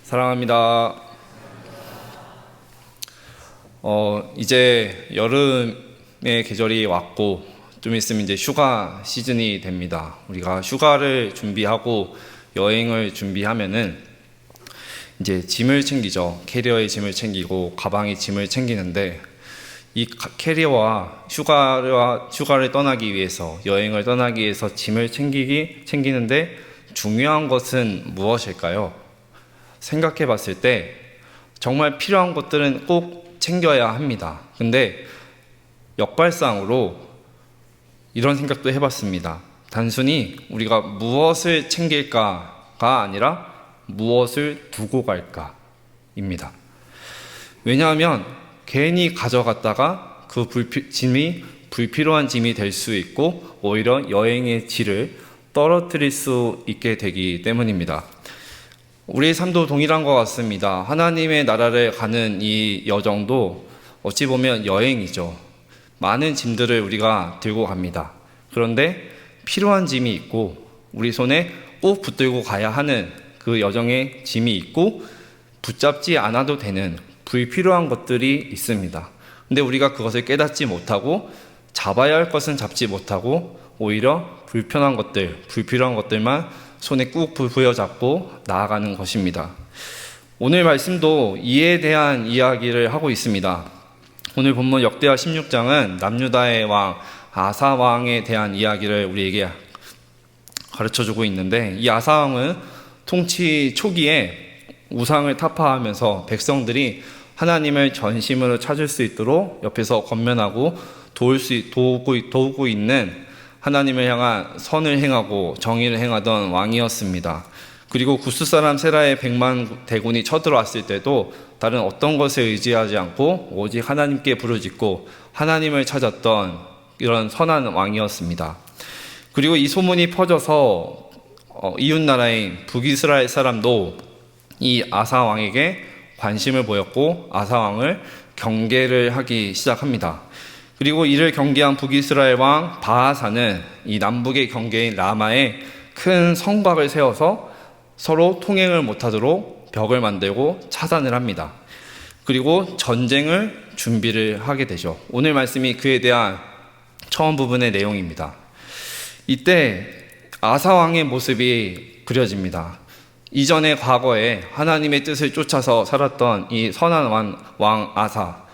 사랑합니다. 이제 여름의 계절이 왔고 좀 있으면 이제 휴가 시즌이 됩니다. 우리가 휴가를 준비하고 여행을 준비하면은 이제 짐을 챙기죠. 캐리어에 짐을 챙기고 가방에 짐을 챙기는데 이 캐리어와 휴가를 떠나기 위해서, 여행을 떠나기 위해서 짐을 챙기는데 중요한 것은 무엇일까요? 생각해 봤을 때 정말 필요한 것들은 꼭 챙겨야 합니다. 근데 역발상으로 이런 생각도 해봤습니다. 단순히 우리가 무엇을 챙길까가 아니라 무엇을 두고 갈까입니다. 왜냐하면 괜히 가져갔다가 그 짐이 불필요한 짐이 될 수 있고 오히려 여행의 질을 떨어뜨릴 수 있게 되기 때문입니다. 우리의 삶도 동일한 것 같습니다. 하나님의 나라를 가는 이 여정도 어찌 보면 여행이죠. 많은 짐들을 우리가 들고 갑니다. 그런데 필요한 짐이 있고 우리 손에 꼭 붙들고 가야 하는 그 여정의 짐이 있고 붙잡지 않아도 되는 불필요한 것들이 있습니다. 근데 우리가 그것을 깨닫지 못하고 잡아야 할 것은 잡지 못하고 오히려 불편한 것들, 불필요한 것들만 손에 꾹 부여잡고 나아가는 것입니다. 오늘 말씀도 이에 대한 이야기를 하고 있습니다. 오늘 본문 역대하 16장은 남유다의 왕 아사 왕에 대한 이야기를 우리에게 가르쳐주고 있는데, 이 아사 왕은 통치 초기에 우상을 타파하면서 백성들이 하나님을 전심으로 찾을 수 있도록 옆에서 권면하고 도우고 있는, 하나님을 향한 선을 행하고 정의를 행하던 왕이었습니다. 그리고 구스 사람 세라의 100만 대군이 쳐들어왔을 때도 다른 어떤 것에 의지하지 않고 오직 하나님께 부르짖고 하나님을 찾았던 이런 선한 왕이었습니다. 그리고 이 소문이 퍼져서 이웃나라인 북이스라엘 사람도 이 아사 왕에게 관심을 보였고 아사 왕을 경계를 하기 시작합니다. 그리고 이를 경계한 북이스라엘 왕 바하사는 이 남북의 경계인 라마에 큰 성곽을 세워서 서로 통행을 못하도록 벽을 만들고 차단을 합니다. 그리고 전쟁을 준비를 하게 되죠. 오늘 말씀이 그에 대한 처음 부분의 내용입니다. 이때 아사 왕의 모습이 그려집니다. 이전의 과거에 하나님의 뜻을 쫓아서 살았던 이 선한 왕 아사,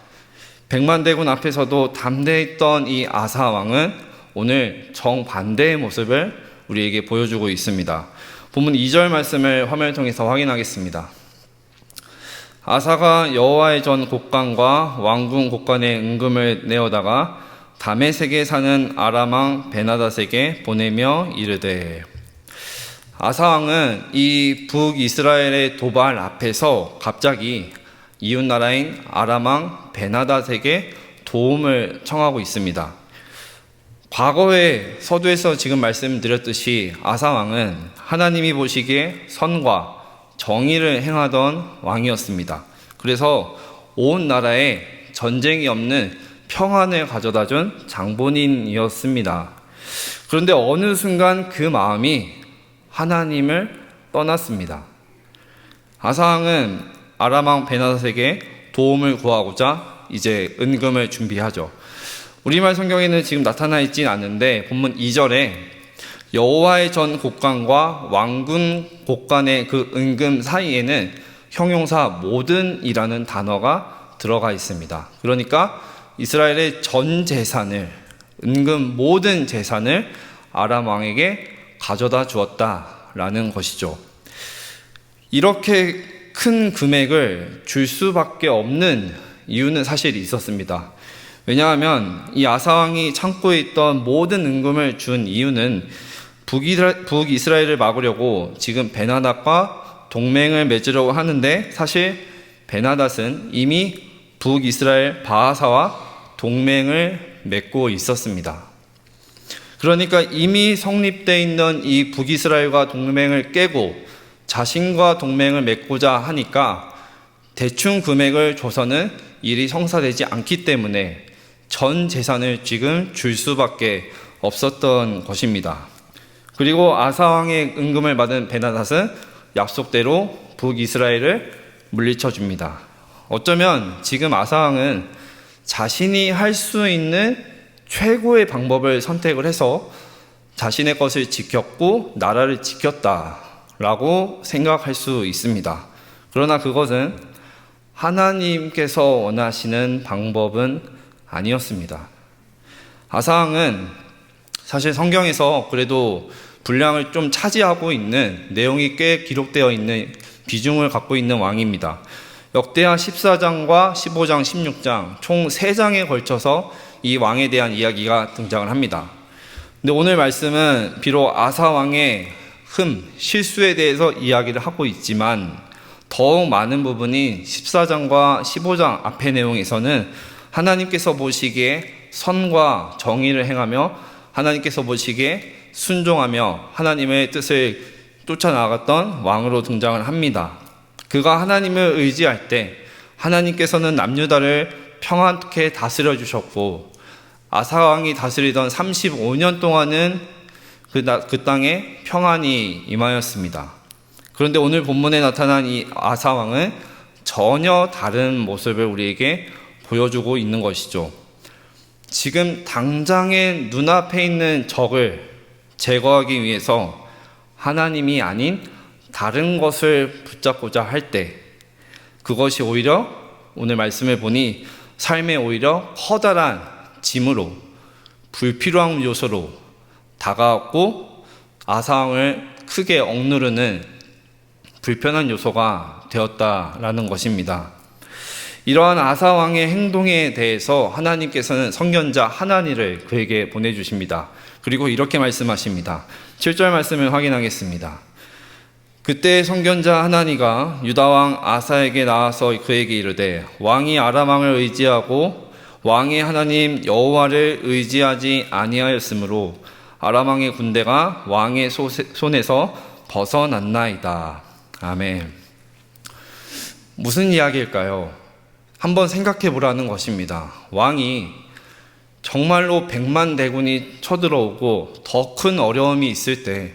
100만 대군 앞에서도 담대했던 이 아사 왕은 오늘 정반대의 모습을 우리에게 보여주고 있습니다. 본문 2절 말씀을 화면을 통해서 확인하겠습니다. 아사가 여호와의 전 곡간과 왕궁 곡간에 은금을 내어다가 다메섹에 사는 아람 왕 베나닷에게 보내며 이르되, 아사 왕은 이 북이스라엘의 도발 앞에서 갑자기 이웃나라인 아람 왕 베나닷에게 도움을 청하고 있습니다. 과거의 서두에서 지금 말씀드렸듯이 아사 왕은 하나님이 보시기에 선과 정의를 행하던 왕이었습니다. 그래서 온 나라에 전쟁이 없는 평안을 가져다 준 장본인이었습니다. 그런데 어느 순간 그 마음이 하나님을 떠났습니다. 아사 왕은 아람 왕 베나닷에게 도움을 구하고자 이제 은금을 준비하죠. 우리말 성경에는 지금 나타나 있진 않는데 본문 2절에 여호와의 전 곡간과 왕궁 곡간의 그 은금 사이에는 형용사 모든이라는 단어가 들어가 있습니다. 그러니까 이스라엘의 전 재산을, 은금 모든 재산을 아람 왕에게 가져다 주었다라는 것이죠. 이렇게 큰 금액을 줄 수밖에 없는 이유는 사실 있었습니다. 왜냐하면 이 아사왕이 창고에 있던 모든 은금을 준 이유는 북이스라엘을 막으려고 지금 베나닷과 동맹을 맺으려고 하는데, 사실 베나닷은 이미 북이스라엘 바하사와 동맹을 맺고 있었습니다. 그러니까 이미 성립되어 있는 이 북이스라엘과 동맹을 깨고 자신과 동맹을 맺고자 하니까 대충 금액을 줘서는 일이 성사되지 않기 때문에 전 재산을 지금 줄 수밖에 없었던 것입니다. 그리고 아사왕의 은금을 받은 베나닷은 약속대로 북이스라엘을 물리쳐 줍니다. 어쩌면 지금 아사왕은 자신이 할 수 있는 최고의 방법을 선택을 해서 자신의 것을 지켰고 나라를 지켰다라고 생각할 수 있습니다. 그러나 그것은 하나님께서 원하시는 방법은 아니었습니다. 아사왕은 사실 성경에서 그래도 분량을 좀 차지하고 있는 내용이 꽤 기록되어 있는 비중을 갖고 있는 왕입니다. 역대하 14장과 15장, 16장 총 3장에 걸쳐서 이 왕에 대한 이야기가 등장을 합니다. 근데 오늘 말씀은 비록 아사 왕의 실수에 대해서 이야기를 하고 있지만 더욱 많은 부분이 14장과 15장 앞의 내용에서는 하나님께서 보시기에 선과 정의를 행하며 하나님께서 보시기에 순종하며 하나님의 뜻을 쫓아나갔던 왕으로 등장을 합니다. 그가 하나님을 의지할 때 하나님께서는 남유다를 평안케 다스려 주셨고 아사왕이 다스리던 35년 동안은 그 땅에 평안이 임하였습니다. 그런데 오늘 본문에 나타난 이 아사왕은 전혀 다른 모습을 우리에게 보여주고 있는 것이죠. 지금 당장의 눈앞에 있는 적을 제거하기 위해서 하나님이 아닌 다른 것을 붙잡고자 할 때 그것이 오히려 오늘 말씀을 보니 삶에 오히려 커다란 짐으로 불필요한 요소로 다가왔고 아사왕을 크게 억누르는 불편한 요소가 되었다라는 것입니다. 이러한 아사왕의 행동에 대해서 하나님께서는 선견자 하나니를 그에게 보내주십니다. 그리고 이렇게 말씀하십니다. 7절 말씀을 확인하겠습니다. 그때 선견자 하나니가 유다왕 아사에게 나와서 그에게 이르되 왕이 아람 왕을 의지하고 왕의 하나님 여호와를 의지하지 아니하였으므로 아람 왕의 군대가 왕의 손에서 벗어났나이다. 아멘. 무슨 이야기일까요? 한번 생각해 보라는 것입니다. 왕이 정말로 100만 대군이 쳐들어오고 더 큰 어려움이 있을 때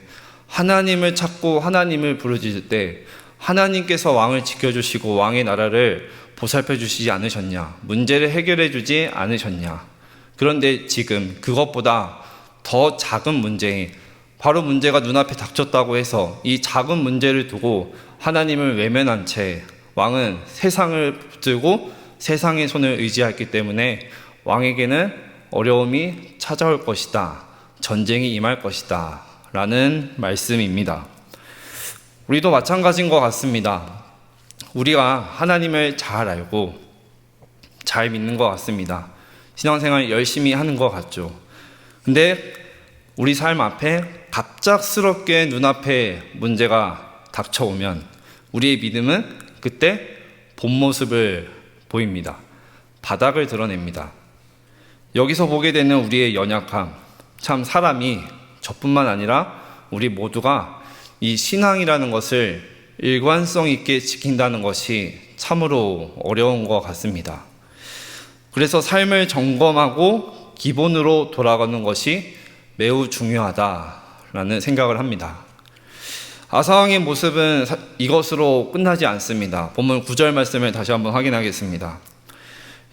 하나님을 찾고 하나님을 부르짖을 때 하나님께서 왕을 지켜주시고 왕의 나라를 보살펴 주시지 않으셨냐? 문제를 해결해 주지 않으셨냐? 그런데 지금 그것보다 더 작은 문제, 바로 문제가 눈앞에 닥쳤다고 해서 이 작은 문제를 두고 하나님을 외면한 채 왕은 세상을 붙들고 세상의 손을 의지했기 때문에 왕에게는 어려움이 찾아올 것이다. 전쟁이 임할 것이다. 라는 말씀입니다. 우리도 마찬가지인 것 같습니다. 우리가 하나님을 잘 알고 잘 믿는 것 같습니다. 신앙생활 열심히 하는 것 같죠. 근데 우리 삶 앞에 갑작스럽게 눈앞에 문제가 닥쳐오면 우리의 믿음은 그때 본 모습을 보입니다. 바닥을 드러냅니다. 여기서 보게 되는 우리의 연약함, 참 사람이 저뿐만 아니라 우리 모두가 이 신앙이라는 것을 일관성 있게 지킨다는 것이 참으로 어려운 것 같습니다. 그래서 삶을 점검하고 기본으로 돌아가는 것이 매우 중요하다라는 생각을 합니다. 아사왕의 모습은 이것으로 끝나지 않습니다. 본문 9절 말씀을 다시 한번 확인하겠습니다.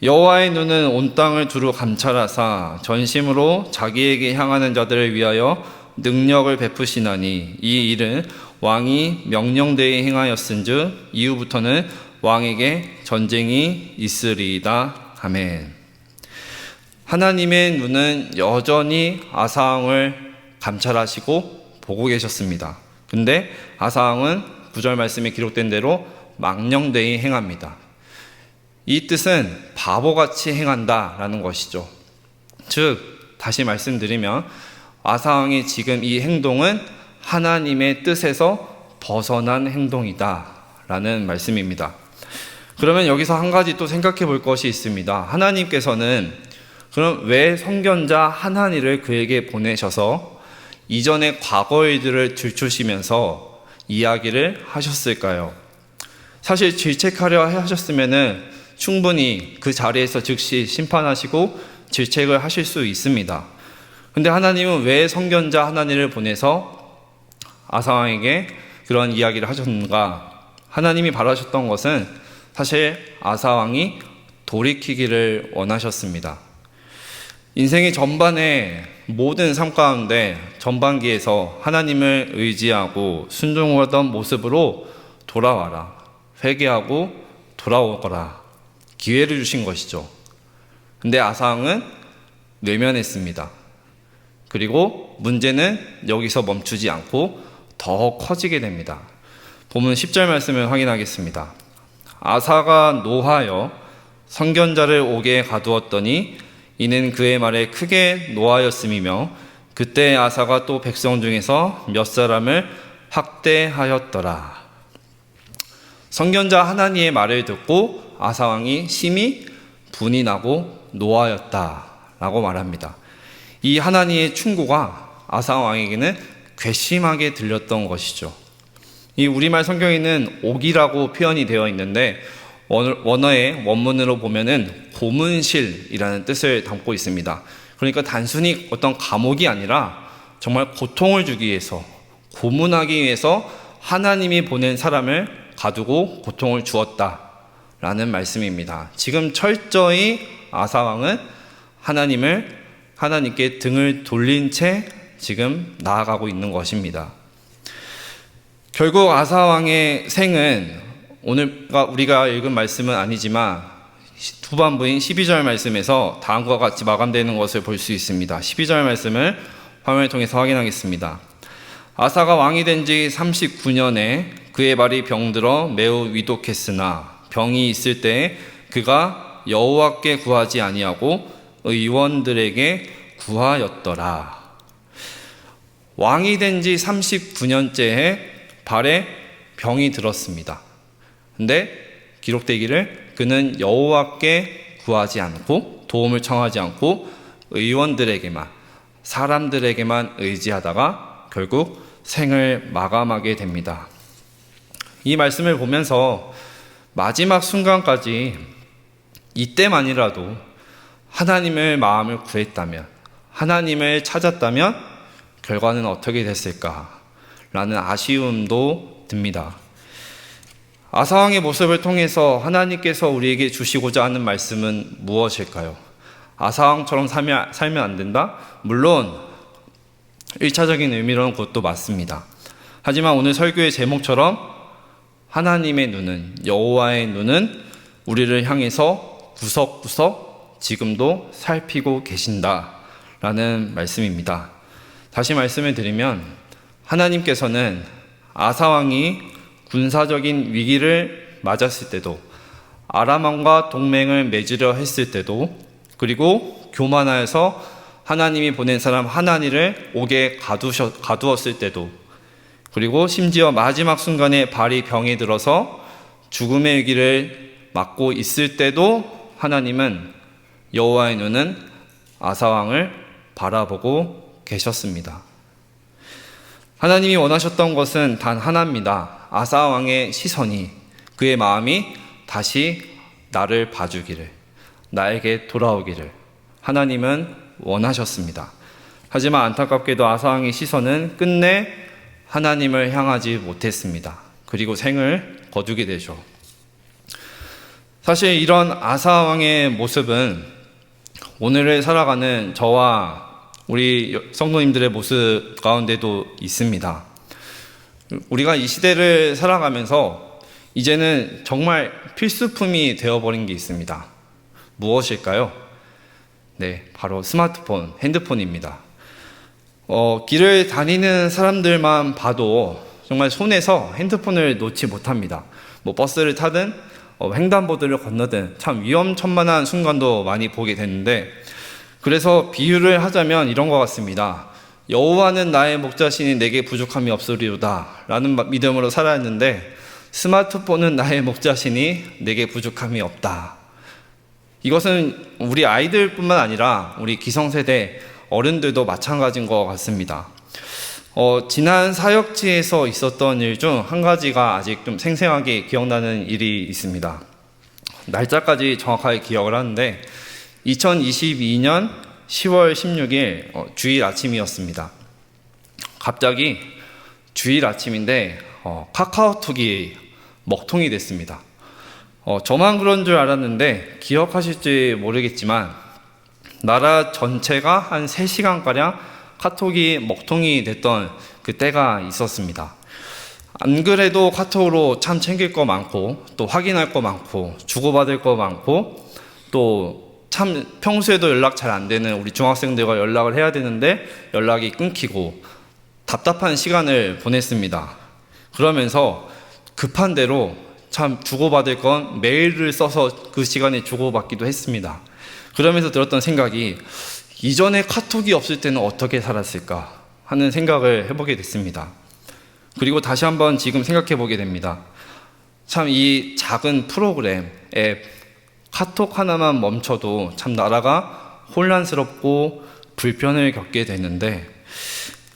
여호와의 눈은 온 땅을 두루 감찰하사 전심으로 자기에게 향하는 자들을 위하여 능력을 베푸시나니 이 일은 왕이 명령대에 행하였은즉 이후부터는 왕에게 전쟁이 있으리이다. 아멘. 하나님의 눈은 여전히 아사왕을 감찰하시고 보고 계셨습니다. 근데 아사왕은 9절 말씀에 기록된 대로 망령되이 행합니다. 이 뜻은 바보같이 행한다라는 것이죠. 즉 다시 말씀드리면 아사왕의 지금 이 행동은 하나님의 뜻에서 벗어난 행동이다라는 말씀입니다. 그러면 여기서 한 가지 또 생각해 볼 것이 있습니다. 하나님께서는 그럼 왜 선견자 하나니를 그에게 보내셔서 이전의 과거 일들을 들추시면서 이야기를 하셨을까요? 사실 질책하려 하셨으면은 충분히 그 자리에서 즉시 심판하시고 질책을 하실 수 있습니다. 근데 하나님은 왜 선견자 하나니를 보내서 아사왕에게 그런 이야기를 하셨는가? 하나님이 바라셨던 것은 사실 아사 왕이 돌이키기를 원하셨습니다. 인생의 전반에 모든 삶 가운데 전반기에서 하나님을 의지하고 순종하던 모습으로 돌아와라, 회개하고 돌아오거라 기회를 주신 것이죠. 근데 아사 왕은 외면했습니다. 그리고 문제는 여기서 멈추지 않고 더 커지게 됩니다. 본문 10절 말씀을 확인하겠습니다. 아사가 노하여 선견자를 옥에 가두었더니 이는 그의 말에 크게 노하였음이며 그때 아사가 또 백성 중에서 몇 사람을 학대하였더라. 선견자 하나니의 말을 듣고 아사 왕이 심히 분이 나고 노하였다라고 말합니다. 이 하나니의 충고가 아사 왕에게는 괘씸하게 들렸던 것이죠. 이 우리말 성경에는 옥이라고 표현이 되어 있는데 원어의 원문으로 보면은 고문실이라는 뜻을 담고 있습니다. 그러니까 단순히 어떤 감옥이 아니라 정말 고통을 주기 위해서, 고문하기 위해서 하나님이 보낸 사람을 가두고 고통을 주었다라는 말씀입니다. 지금 철저히 아사 왕은 하나님께 등을 돌린 채 지금 나아가고 있는 것입니다. 결국 아사 왕의 생은 오늘 우리가 읽은 말씀은 아니지만 후반부인 12절 말씀에서 다음과 같이 마감되는 것을 볼 수 있습니다. 12절 말씀을 화면을 통해서 확인하겠습니다. 아사가 왕이 된 지 39년에 그의 발이 병들어 매우 위독했으나 병이 있을 때에 그가 여호와께 구하지 아니하고 의원들에게 구하였더라. 왕이 된 지 39년째에 발에 병이 들었습니다. 근데 기록되기를 그는 여호와께 구하지 않고 도움을 청하지 않고 의원들에게만, 사람들에게만 의지하다가 결국 생을 마감하게 됩니다. 이 말씀을 보면서 마지막 순간까지 이때만이라도 하나님의 마음을 구했다면, 하나님을 찾았다면 결과는 어떻게 됐을까라는 아쉬움도 듭니다. 아사왕의 모습을 통해서 하나님께서 우리에게 주시고자 하는 말씀은 무엇일까요? 아사왕처럼 살면 안 된다? 물론 1차적인 의미로는 그것도 맞습니다. 하지만 오늘 설교의 제목처럼 하나님의 눈은, 여호와의 눈은 우리를 향해서 구석구석 지금도 살피고 계신다라는 말씀입니다. 다시 말씀을 드리면 하나님께서는 아사왕이 군사적인 위기를 맞았을 때도, 아람왕과 동맹을 맺으려 했을 때도, 그리고 교만하여서 하나님이 보낸 사람 하나니를 옥에 가두었을 때도, 그리고 심지어 마지막 순간에 발이 병이 들어서 죽음의 위기를 맞고 있을 때도 하나님은, 여호와의 눈은 아사왕을 바라보고 계셨습니다. 하나님이 원하셨던 것은 단 하나입니다. 아사 왕의 시선이, 그의 마음이 다시 나를 봐주기를, 나에게 돌아오기를 하나님은 원하셨습니다. 하지만 안타깝게도 아사 왕의 시선은 끝내 하나님을 향하지 못했습니다. 그리고 생을 거두게 되죠. 사실 이런 아사 왕의 모습은 오늘을 살아가는 저와 우리 성도님들의 모습 가운데도 있습니다. 우리가 이 시대를 살아가면서 이제는 정말 필수품이 되어버린 게 있습니다. 무엇일까요? 네, 바로 스마트폰, 핸드폰입니다. 길을 다니는 사람들만 봐도 정말 손에서 핸드폰을 놓지 못합니다. 버스를 타든 횡단보도를 건너든 참 위험천만한 순간도 많이 보게 되는데, 그래서 비유를 하자면 이런 것 같습니다. 여호와는 나의 목자시니 내게 부족함이 없으리로다 라는 믿음으로 살아왔는데, 스마트폰은 나의 목자시니 내게 부족함이 없다. 이것은 우리 아이들뿐만 아니라 우리 기성세대 어른들도 마찬가지인 것 같습니다. 지난 사역지에서 있었던 일 중 한 가지가 아직 좀 생생하게 기억나는 일이 있습니다. 날짜까지 정확하게 기억을 하는데 2022년 10월 16일 주일 아침이었습니다. 갑자기 주일 아침인데 카카오톡이 먹통이 됐습니다. 저만 그런 줄 알았는데 기억하실지 모르겠지만 나라 전체가 한 3시간가량 카톡이 먹통이 됐던 그때가 있었습니다. 안 그래도 카톡으로 참 챙길 거 많고 또 확인할 거 많고 주고받을 거 많고 또 참 평소에도 연락 잘 안 되는 우리 중학생들과 연락을 해야 되는데 연락이 끊기고 답답한 시간을 보냈습니다. 그러면서 급한 대로 참 주고받을 건 메일을 써서 그 시간에 주고받기도 했습니다. 그러면서 들었던 생각이 이전에 카톡이 없을 때는 어떻게 살았을까 하는 생각을 해보게 됐습니다. 그리고 다시 한번 지금 생각해 보게 됩니다. 참 이 작은 프로그램, 앱, 카톡 하나만 멈춰도 참 나라가 혼란스럽고 불편을 겪게 되는데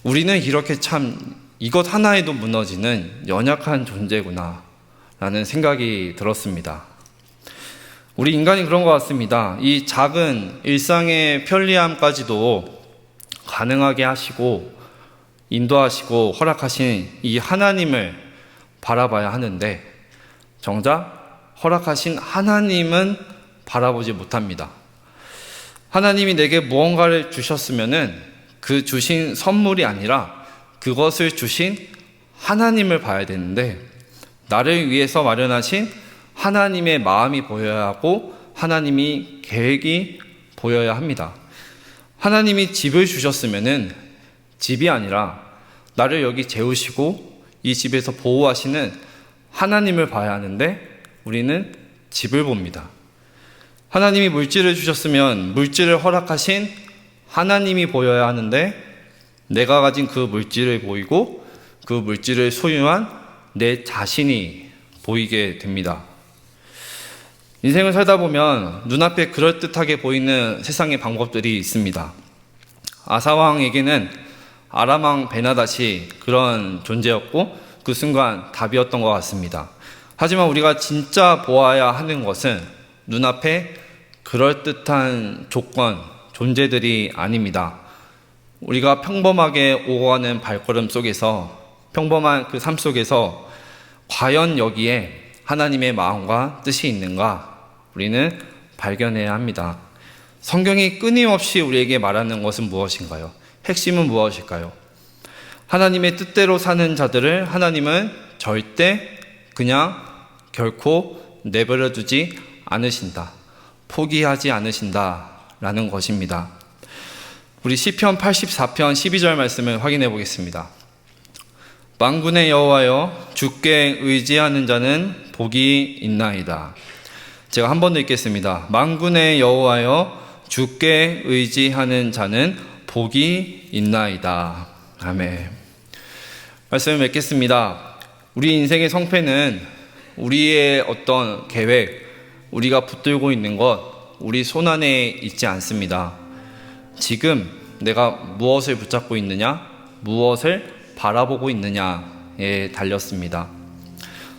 우리는 이렇게 참 이것 하나에도 무너지는 연약한 존재구나 라는 생각이 들었습니다. 우리 인간이 그런 것 같습니다. 이 작은 일상의 편리함까지도 가능하게 하시고 인도하시고 허락하신 이 하나님을 바라봐야 하는데 정작 허락하신 하나님은 바라보지 못합니다. 하나님이 내게 무언가를 주셨으면은 그 주신 선물이 아니라 그것을 주신 하나님을 봐야 되는데 나를 위해서 마련하신 하나님의 마음이 보여야 하고 하나님이 계획이 보여야 합니다. 하나님이 집을 주셨으면은 집이 아니라 나를 여기 재우시고 이 집에서 보호하시는 하나님을 봐야 하는데 우리는 집을 봅니다. 하나님이 물질을 주셨으면 물질을 허락하신 하나님이 보여야 하는데 내가 가진 그 물질을 보이고 그 물질을 소유한 내 자신이 보이게 됩니다. 인생을 살다 보면 눈앞에 그럴듯하게 보이는 세상의 방법들이 있습니다. 아사왕에게는 아람왕 베나닷이 그런 존재였고 그 순간 답이었던 것 같습니다. 하지만 우리가 진짜 보아야 하는 것은 눈앞에 그럴듯한 조건, 존재들이 아닙니다. 우리가 평범하게 오고 가는 발걸음 속에서 평범한 그 삶 속에서 과연 여기에 하나님의 마음과 뜻이 있는가 우리는 발견해야 합니다. 성경이 끊임없이 우리에게 말하는 것은 무엇인가요? 핵심은 무엇일까요? 하나님의 뜻대로 사는 자들을 하나님은 절대 그냥 결코 내버려 두지 않으신다. 포기하지 않으신다 라는 것입니다. 우리 시편 84편 12절 말씀을 확인해 보겠습니다. 만군의 여호와여 주께 의지하는 자는 복이 있나이다. 제가 한 번 더 읽겠습니다. 만군의 여호와여 주께 의지하는 자는 복이 있나이다. 아멘. 말씀을 맺겠습니다. 우리 인생의 성패는 우리의 어떤 계획, 우리가 붙들고 있는 것, 우리 손안에 있지 않습니다. 지금 내가 무엇을 붙잡고 있느냐, 무엇을 바라보고 있느냐에 달렸습니다.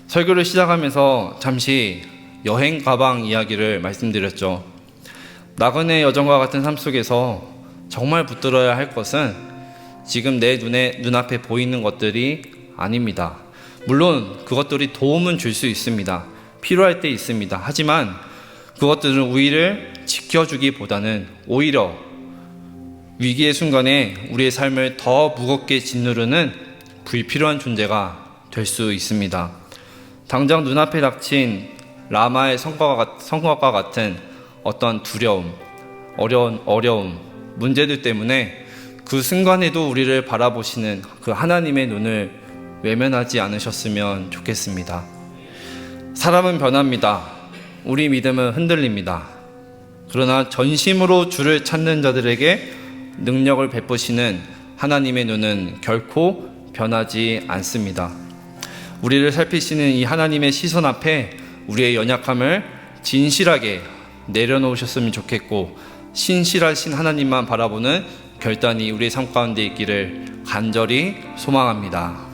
설교를 시작하면서 잠시 여행 가방 이야기를 말씀드렸죠. 나그네 여정과 같은 삶 속에서 정말 붙들어야 할 것은 지금 내 눈앞에 보이는 것들이 아닙니다. 물론 그것들이 도움은 줄 수 있습니다. 필요할 때 있습니다. 하지만 그것들은 우리를 지켜주기보다는 오히려 위기의 순간에 우리의 삶을 더 무겁게 짓누르는 불필요한 존재가 될 수 있습니다. 당장 눈앞에 닥친 라마의 성곽과 같은 어떤 두려움, 어려움, 문제들 때문에 그 순간에도 우리를 바라보시는 그 하나님의 눈을 외면하지 않으셨으면 좋겠습니다. 사람은 변합니다. 우리 믿음은 흔들립니다. 그러나 전심으로 주를 찾는 자들에게 능력을 베푸시는 하나님의 눈은 결코 변하지 않습니다. 우리를 살피시는 이 하나님의 시선 앞에 우리의 연약함을 진실하게 내려놓으셨으면 좋겠고 신실하신 하나님만 바라보는 결단이 우리의 삶 가운데 있기를 간절히 소망합니다.